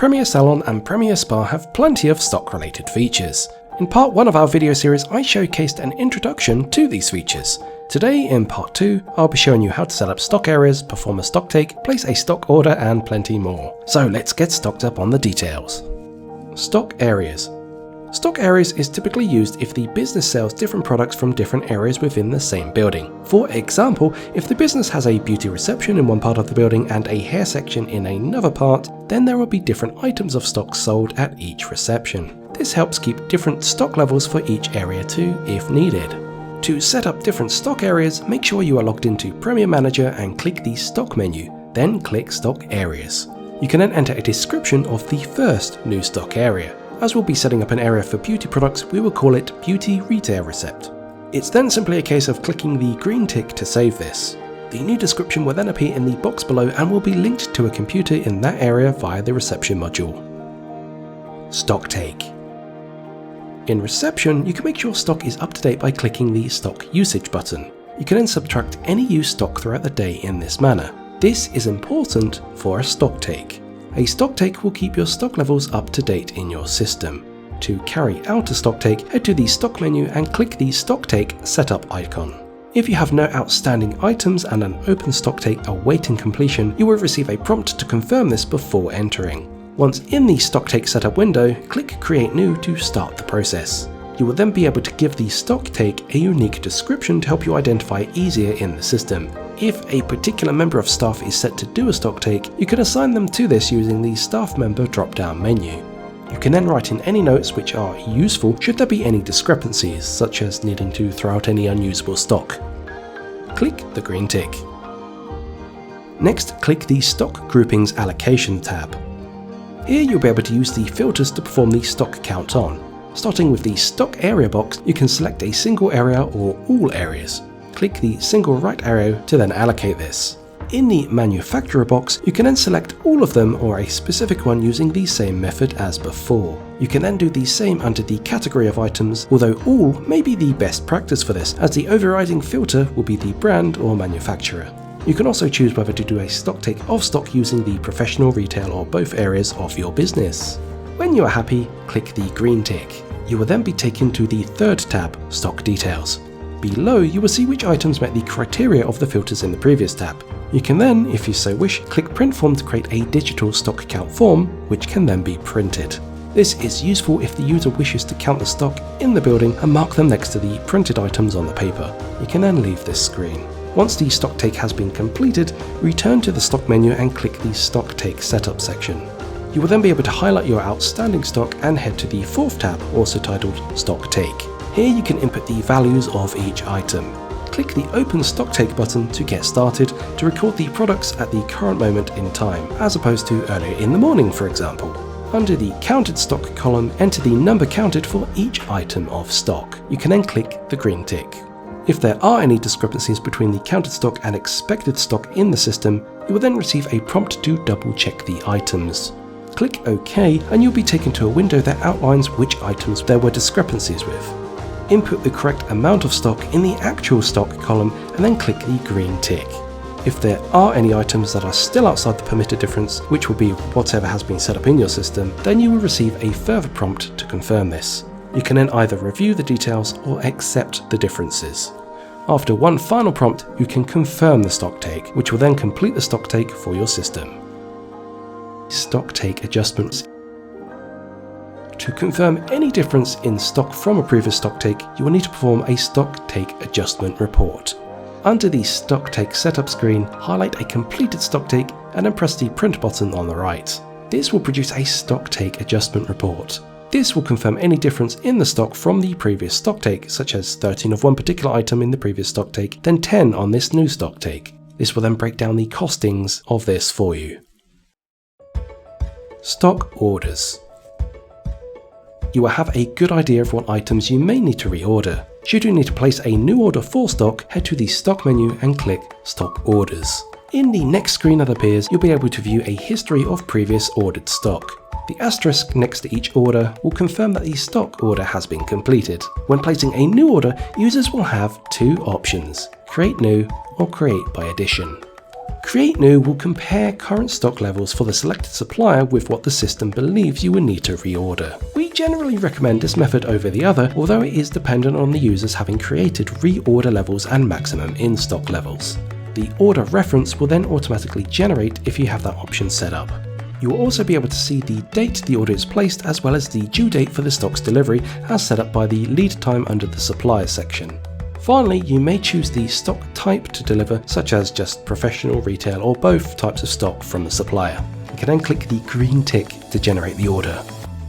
Premier Salon and Premier Spa have plenty of stock-related features. In part 1 of our video series, I showcased an introduction to these features. Today, in part 2, I'll be showing you how to set up stock areas, perform a stock take, place a stock order, and plenty more. So let's get stocked up on the details. Stock areas. Stock areas is typically used if the business sells different products from different areas within the same building. For example, if the business has a beauty reception in one part of the building and a hair section in another part, then there will be different items of stock sold at each reception. This helps keep different stock levels for each area too, if needed. To set up different stock areas, make sure you are logged into Premier Manager and click the Stock menu, then click Stock Areas. You can then enter a description of the first new stock area. As we'll be setting up an area for beauty products, we will call it Beauty Retail Recept. It's then simply a case of clicking the green tick to save this. The new description will then appear in the box below and will be linked to a computer in that area via the reception module. Stock take. In reception, you can make sure stock is up to date by clicking the Stock Usage button. You can then subtract any used stock throughout the day in this manner. This is important for a stock take. A stock take will keep your stock levels up to date in your system. To carry out a stock take, head to the Stock menu and click the Stock Take Setup icon. If you have no outstanding items and an open stock take awaiting completion, you will receive a prompt to confirm this before entering. Once in the Stock Take Setup window, click Create New to start the process. You will then be able to give the stock take a unique description to help you identify easier in the system. If a particular member of staff is set to do a stock take, you can assign them to this using the Staff Member drop-down menu. You can then write in any notes which are useful should there be any discrepancies, such as needing to throw out any unusable stock. Click the green tick. Next, click the Stock Groupings Allocation tab. Here you'll be able to use the filters to perform the stock count on. Starting with the Stock Area box, you can select a single area or all areas. Click the single right arrow to then allocate this. In the Manufacturer box, you can then select all of them or a specific one using the same method as before. You can then do the same under the category of items, although all may be the best practice for this, as the overriding filter will be the brand or manufacturer. You can also choose whether to do a stock take of stock using the professional, retail, or both areas of your business. When you are happy, click the green tick. You will then be taken to the third tab, Stock Details. Below, you will see which items met the criteria of the filters in the previous tab. You can then, if you so wish, click Print Form to create a digital stock count form, which can then be printed. This is useful if the user wishes to count the stock in the building and mark them next to the printed items on the paper. You can then leave this screen. Once the stock take has been completed, return to the Stock menu and click the Stock Take Setup section. You will then be able to highlight your outstanding stock and head to the fourth tab, also titled Stock Take. Here you can input the values of each item. Click the Open Stock Take button to get started to record the products at the current moment in time, as opposed to earlier in the morning, for example. Under the Counted Stock column, enter the number counted for each item of stock. You can then click the green tick. If there are any discrepancies between the counted stock and expected stock in the system, you will then receive a prompt to double check the items. Click OK and you'll be taken to a window that outlines which items there were discrepancies with. Input the correct amount of stock in the actual stock column and then click the green tick. If there are any items that are still outside the permitted difference, which will be whatever has been set up in your system, then you will receive a further prompt to confirm this. You can then either review the details or accept the differences. After one final prompt, you can confirm the stock take, which will then complete the stock take for your system. Stock take adjustments. To confirm any difference in stock from a previous stock take, you will need to perform a stock take adjustment report. Under the Stock Take Setup screen, highlight a completed stock take and then press the Print button on the right. This will produce a stock take adjustment report. This will confirm any difference in the stock from the previous stock take, such as 13 of one particular item in the previous stock take, then 10 on this new stock take. This will then break down the costings of this for you. Stock orders. You will have a good idea of what items you may need to reorder. Should you need to place a new order for stock, head to the Stock menu and click Stock Orders. In the next screen that appears, you'll be able to view a history of previous ordered stock. The asterisk next to each order will confirm that the stock order has been completed. When placing a new order, users will have two options: Create New or Create by Addition. Create New will compare current stock levels for the selected supplier with what the system believes you will need to reorder. We generally recommend this method over the other, although it is dependent on the users having created reorder levels and maximum in-stock levels. The order reference will then automatically generate if you have that option set up. You will also be able to see the date the order is placed as well as the due date for the stock's delivery as set up by the lead time under the supplier section. Finally, you may choose the stock type to deliver, such as just professional, retail, or both types of stock from the supplier. You can then click the green tick to generate the order.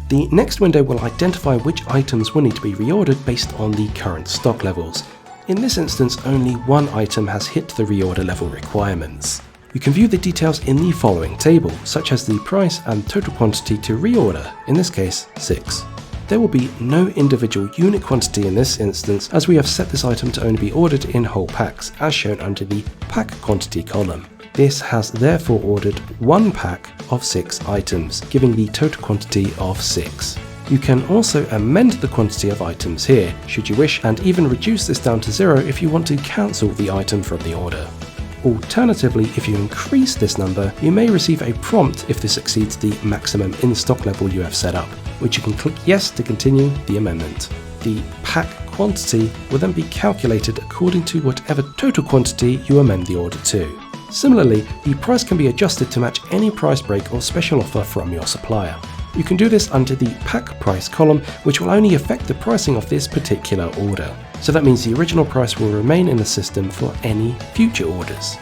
The next window will identify which items will need to be reordered based on the current stock levels. In this instance, only one item has hit the reorder level requirements. You can view the details in the following table, such as the price and total quantity to reorder, in this case 6. There will be no individual unit quantity in this instance, as we have set this item to only be ordered in whole packs, as shown under the pack quantity column. This has therefore ordered one pack of 6 items, giving the total quantity of 6. You can also amend the quantity of items here, should you wish, and even reduce this down to 0 if you want to cancel the item from the order. Alternatively, if you increase this number, you may receive a prompt if this exceeds the maximum in-stock level you have set up, which you can click yes to continue the amendment. The pack quantity will then be calculated according to whatever total quantity you amend the order to. Similarly, the price can be adjusted to match any price break or special offer from your supplier. You can do this under the pack price column, which will only affect the pricing of this particular order. So that means the original price will remain in the system for any future orders.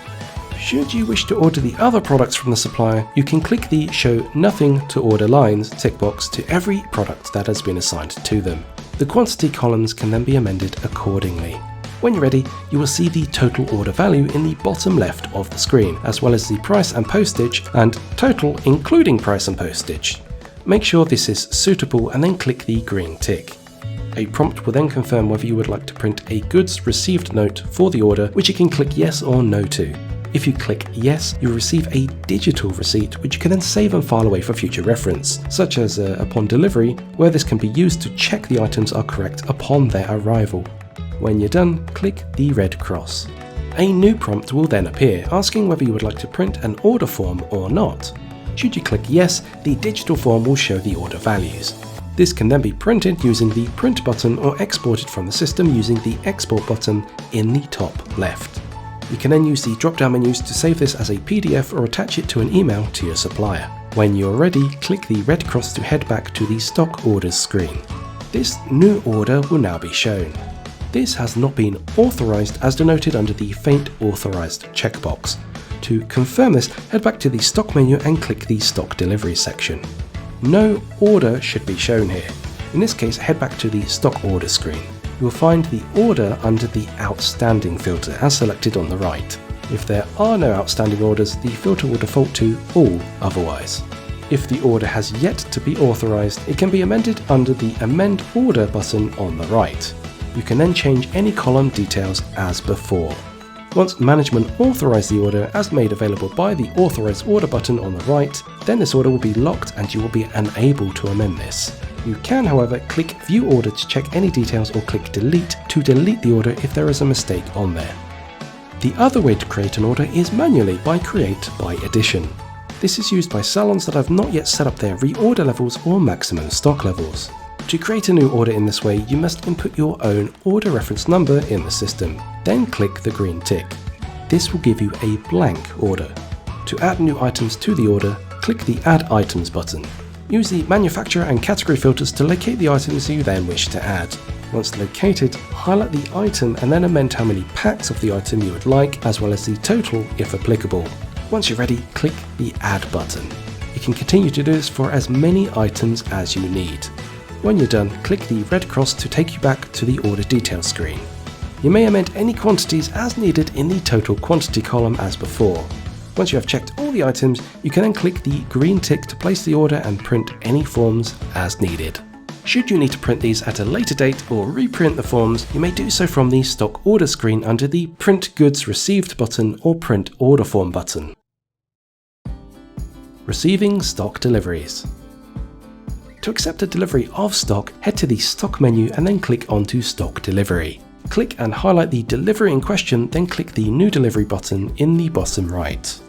Should you wish to order the other products from the supplier, you can click the Show Nothing to Order Lines tick box to every product that has been assigned to them. The quantity columns can then be amended accordingly. When you're ready, you will see the total order value in the bottom left of the screen, as well as the price and postage, and total including price and postage. Make sure this is suitable and then click the green tick. A prompt will then confirm whether you would like to print a goods received note for the order, which you can click yes or no to. If you click yes, you will receive a digital receipt which you can then save and file away for future reference, such as upon delivery, where this can be used to check the items are correct upon their arrival. When you're done, click the red cross. A new prompt will then appear, asking whether you would like to print an order form or not. Should you click yes, the digital form will show the order values. This can then be printed using the print button or exported from the system using the export button in the top left. You can then use the drop-down menus to save this as a PDF or attach it to an email to your supplier. When you're ready, click the red cross to head back to the stock orders screen. This new order will now be shown. This has not been authorized as denoted under the faint authorized checkbox. To confirm this, head back to the stock menu and click the stock delivery section. No order should be shown here. In this case, head back to the stock order screen. You will find the order under the outstanding filter as selected on the right. If there are no outstanding orders, the filter will default to all otherwise. If the order has yet to be authorized, it can be amended under the Amend Order button on the right. You can then change any column details as before. Once management authorize the order as made available by the Authorize Order button on the right, then this order will be locked and you will be unable to amend this. You can, however, click View Order to check any details or click Delete to delete the order if there is a mistake on there. The other way to create an order is manually by Create by Addition. This is used by salons that have not yet set up their reorder levels or maximum stock levels. To create a new order in this way, you must input your own order reference number in the system, then click the green tick. This will give you a blank order. To add new items to the order, click the Add Items button. Use the manufacturer and category filters to locate the items you then wish to add. Once located, highlight the item and then amend how many packs of the item you would like, as well as the total if applicable. Once you're ready, click the Add button. You can continue to do this for as many items as you need. When you're done, click the red cross to take you back to the order details screen. You may amend any quantities as needed in the total quantity column as before. Once you have checked all the items, you can then click the green tick to place the order and print any forms as needed. Should you need to print these at a later date or reprint the forms, you may do so from the stock order screen under the Print Goods Received button or Print Order Form button. Receiving stock deliveries. To accept a delivery of stock, head to the stock menu and then click onto Stock Delivery. Click and highlight the delivery in question, then click the New Delivery button in the bottom right.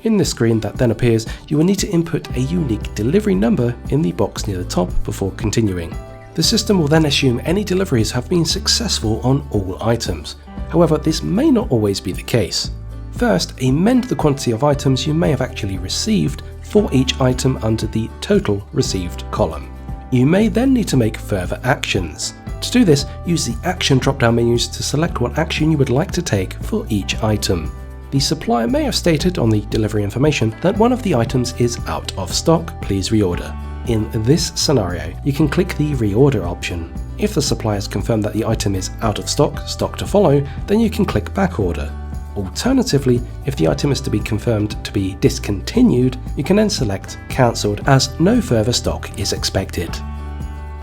In this screen that then appears, you will need to input a unique delivery number in the box near the top before continuing. The system will then assume any deliveries have been successful on all items. However, this may not always be the case. First, amend the quantity of items you may have actually received for each item under the Total Received column. You may then need to make further actions. To do this, use the Action drop-down menus to select what action you would like to take for each item. The supplier may have stated on the delivery information that one of the items is out of stock, please reorder. In this scenario, you can click the reorder option. If the supplier has confirmed that the item is out of stock, stock to follow, then you can click back order. Alternatively, if the item is to be confirmed to be discontinued, you can then select cancelled as no further stock is expected.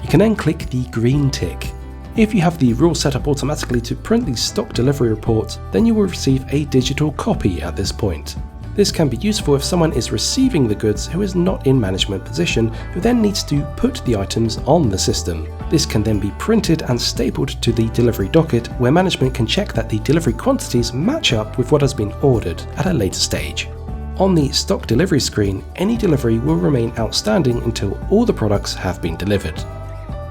You can then click the green tick. If you have the rule set up automatically to print the stock delivery report, then you will receive a digital copy at this point. This can be useful if someone is receiving the goods who is not in management position, who then needs to put the items on the system. This can then be printed and stapled to the delivery docket, where management can check that the delivery quantities match up with what has been ordered at a later stage. On the stock delivery screen, any delivery will remain outstanding until all the products have been delivered.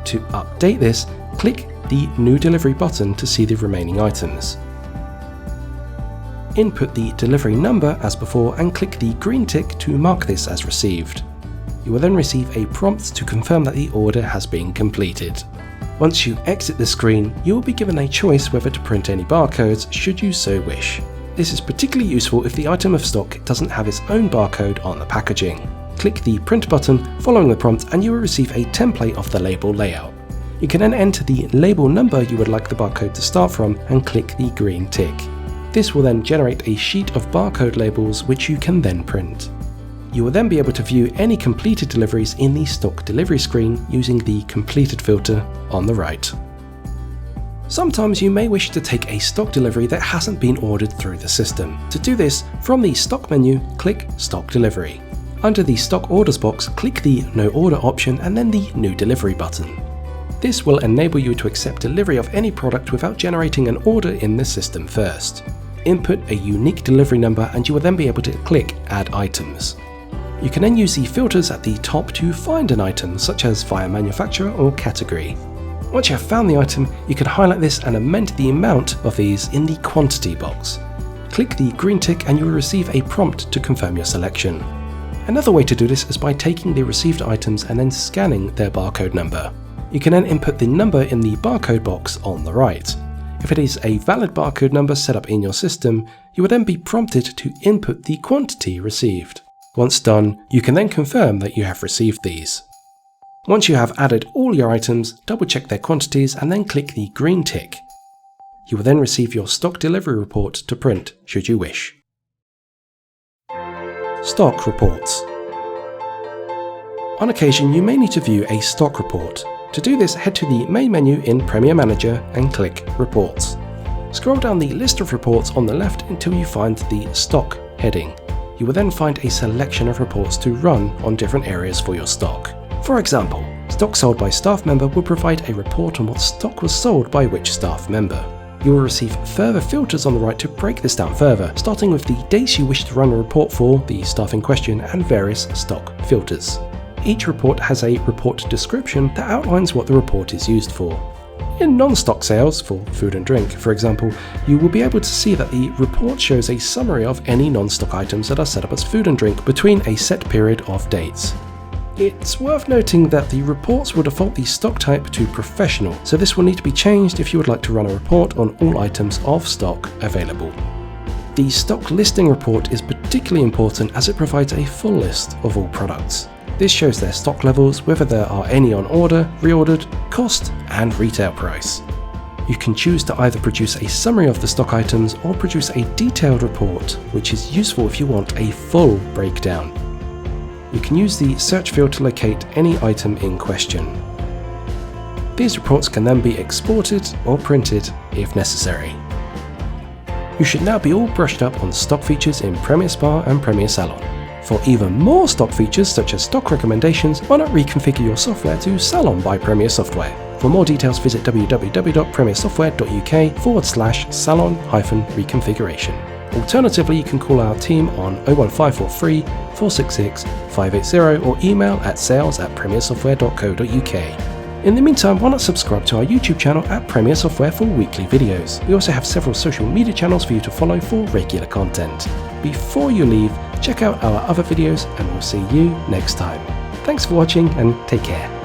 To update this, click the New Delivery button to see the remaining items. Input the delivery number as before and click the green tick to mark this as received. You will then receive a prompt to confirm that the order has been completed. Once you exit the screen, you will be given a choice whether to print any barcodes should you so wish. This is particularly useful if the item of stock doesn't have its own barcode on the packaging. Click the print button following the prompt and you will receive a template of the label layout. You can then enter the label number you would like the barcode to start from and click the green tick. This will then generate a sheet of barcode labels which you can then print. You will then be able to view any completed deliveries in the stock delivery screen using the completed filter on the right. Sometimes you may wish to take a stock delivery that hasn't been ordered through the system. To do this, from the stock menu, click Stock Delivery. Under the Stock Orders box, click the No Order option and then the New Delivery button. This will enable you to accept delivery of any product without generating an order in the system first. Input a unique delivery number and you will then be able to click Add Items. You can then use the filters at the top to find an item, such as via manufacturer or category. Once you have found the item, you can highlight this and amend the amount of these in the quantity box. Click the green tick and you will receive a prompt to confirm your selection. Another way to do this is by taking the received items and then scanning their barcode number. You can then input the number in the barcode box on the right. If it is a valid barcode number set up in your system, you will then be prompted to input the quantity received. Once done, you can then confirm that you have received these. Once you have added all your items, double check their quantities and then click the green tick. You will then receive your stock delivery report to print should you wish. Stock reports. On occasion, you may need to view a stock report. To do this, head to the main menu in Premier Manager and click Reports. Scroll down the list of reports on the left until you find the Stock heading. You will then find a selection of reports to run on different areas for your stock. For example, stock sold by staff member will provide a report on what stock was sold by which staff member. You will receive further filters on the right to break this down further, starting with the dates you wish to run a report for, the staff in question, and various stock filters. Each report has a report description that outlines what the report is used for. In non-stock sales, for food and drink, for example, you will be able to see that the report shows a summary of any non-stock items that are set up as food and drink between a set period of dates. It's worth noting that the reports will default the stock type to professional, so this will need to be changed if you would like to run a report on all items of stock available. The stock listing report is particularly important as it provides a full list of all products. This shows their stock levels, whether there are any on order, reordered, cost, and retail price. You can choose to either produce a summary of the stock items or produce a detailed report, which is useful if you want a full breakdown. You can use the search field to locate any item in question. These reports can then be exported or printed if necessary. You should now be all brushed up on stock features in Premier Spa and Premier Salon. For even more stock features such as stock recommendations, why not reconfigure your software to Salon by Premier Software. For more details, visit www.premiersoftware.uk/salon-reconfiguration. Alternatively, you can call our team on 01543 466 580 or email at sales@premiersoftware.co.uk. In the meantime, why not subscribe to our YouTube channel at Premier Software for weekly videos. We also have several social media channels for you to follow for regular content. Before you leave, check out our other videos and we'll see you next time. Thanks for watching and take care.